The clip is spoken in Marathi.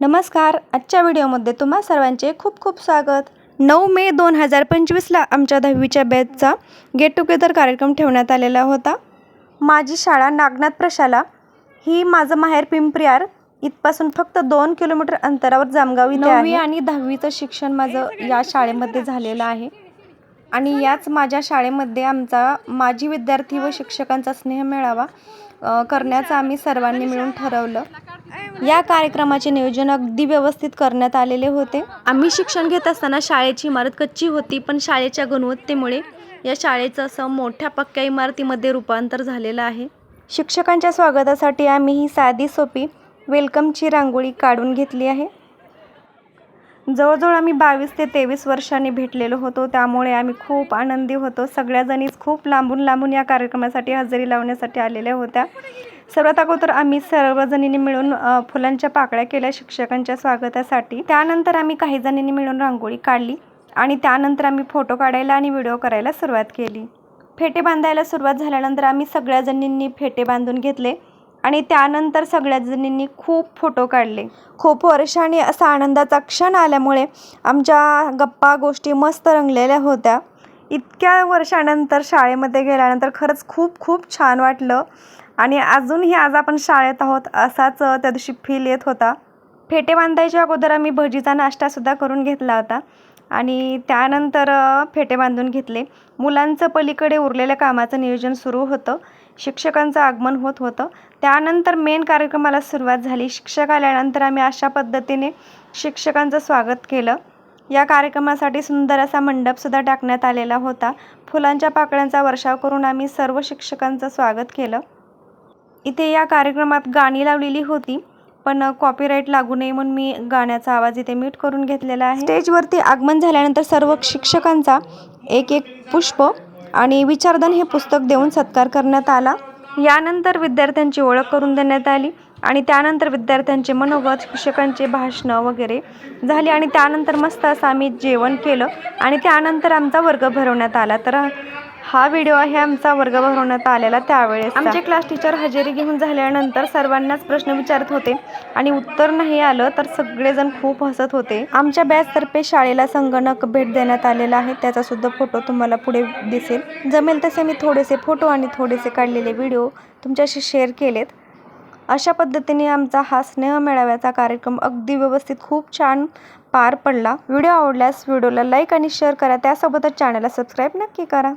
नमस्कार. आजच्या व्हिडिओमध्ये तुम्हा सर्वांचे खूप खूप स्वागत. 9 मे 2025ला आमच्या 10वीच्या बॅचचा गेट टुगेदर कार्यक्रम ठेवण्यात आलेला होता. माझी शाळा नागनाथ प्रशाला, ही माझं माहेर पिंपरियार इथपासून फक्त 2 किलोमीटर अंतरावर जामगाव इथे आहे. 9वी आणि 10वीचं शिक्षण माझं या शाळेमध्ये झालेलं आहे आणि याच माझ्या शाळेमध्ये आमचा माजी विद्यार्थी व शिक्षकांचा स्नेह मेळावा करण्याचं आम्ही सर्वांनी मिळून ठरवलं. या कार्यक्रमाचे नियोजन अगदी व्यवस्थित करण्यात आलेले होते. आम्ही शिक्षण घेत असताना शाळेची इमारत कच्ची होती, पण शाळेच्या गुणवत्तेमुळे या शाळेचं असं मोठ्या पक्क्या इमारतीमध्ये रूपांतर झालेलं आहे. शिक्षकांच्या स्वागतासाठी आम्ही ही साधी सोपी वेलकमची रांगोळी काढून घेतली आहे. जवळजवळ आम्ही 22 ते 23 वर्षांनी भेटलेलो होतो, त्यामुळे आम्ही खूप आनंदी होतो. सगळ्याजणीच खूप लांबून लांबून या कार्यक्रमासाठी हजेरी लावण्यासाठी आलेल्या होत्या. सर्वात अगोदर आम्ही सर्वजणींनी मिळून फुलांच्या पाकळ्या केल्या शिक्षकांच्या स्वागतासाठी. त्यानंतर आम्ही काही जणींनी मिळून रांगोळी काढली आणि त्यानंतर आम्ही फोटो काढायला आणि व्हिडिओ करायला सुरुवात केली. फेटे बांधायला सुरुवात झाल्यानंतर आम्ही सगळ्याजणींनी फेटे बांधून घेतले आणि त्यानंतर सगळ्याच जणींनी खूप फोटो काढले. खूप वर्षांनी असा आनंदाचा क्षण आल्यामुळे आमच्या गप्पा गोष्टी मस्त रंगलेल्या होत्या. इतक्या वर्षानंतर शाळेमध्ये गेल्यानंतर खरंच खूप खूप छान वाटलं आणि अजूनही आज आपण शाळेत आहोत असाच त्या दिवशी फील येत होता. फेटे बांधायच्या अगोदर आम्ही भजीचा नाश्तासुद्धा करून घेतला होता आणि त्यानंतर फेटे बांधून घेतले. मुलांचं पलीकडे उरलेल्या कामाचं नियोजन सुरू होतं. शिक्षकांचं आगमन होत होतं. त्यानंतर मेन कार्यक्रमाला सुरुवात झाली. शिक्षक आल्यानंतर आम्ही अशा पद्धतीने शिक्षकांचं स्वागत केलं. या कार्यक्रमासाठी सुंदर असा मंडपसुद्धा टाकण्यात आलेला होता. फुलांच्या पाकळ्यांचा वर्षाव करून आम्ही सर्व शिक्षकांचं स्वागत केलं. इथे या कार्यक्रमात गाणी लावलेली होती, पण कॉपीराईट लागू नये म्हणून मी गाण्याचा आवाज इथे म्यूट करून घेतलेला आहे. स्टेजवरती आगमन झाल्यानंतर सर्व शिक्षकांचा एक एक पुष्प आणि विचारधन हे पुस्तक देऊन सत्कार करण्यात आला. यानंतर विद्यार्थ्यांची ओळख करून देण्यात आली आणि त्यानंतर विद्यार्थ्यांचे मनोगत, शिक्षकांचे भाषणं वगैरे झाली आणि त्यानंतर मस्त असं आम्ही जेवण केलं आणि त्यानंतर आमचा वर्ग भरवण्यात आला. तर हा व्हिडिओ आहे आमचा वर्ग भरवण्यात आलेला त्यावेळेस. आमचे क्लास टीचर हजेरी घेऊन झाल्यानंतर सर्वांनाच प्रश्न विचारत होते आणि उत्तर नाही आलं तर सगळेजण खूप हसत होते. आमच्या बॅचतर्फे शाळेला संगणक भेट देण्यात आलेला आहे, त्याचा सुद्धा फोटो तुम्हाला पुढे दिसेल. जमेल तसे मी थोडेसे फोटो आणि थोडेसे काढलेले व्हिडिओ तुमच्याशी शेअर केलेत. अशा पद्धतीने आमचा हा स्नेह मेळाव्याचा कार्यक्रम अगदी व्यवस्थित खूप छान पार पडला. व्हिडिओ आवडल्यास व्हिडिओला लाईक आणि शेअर करा, त्यासोबतच चॅनलला सबस्क्राईब नक्की करा.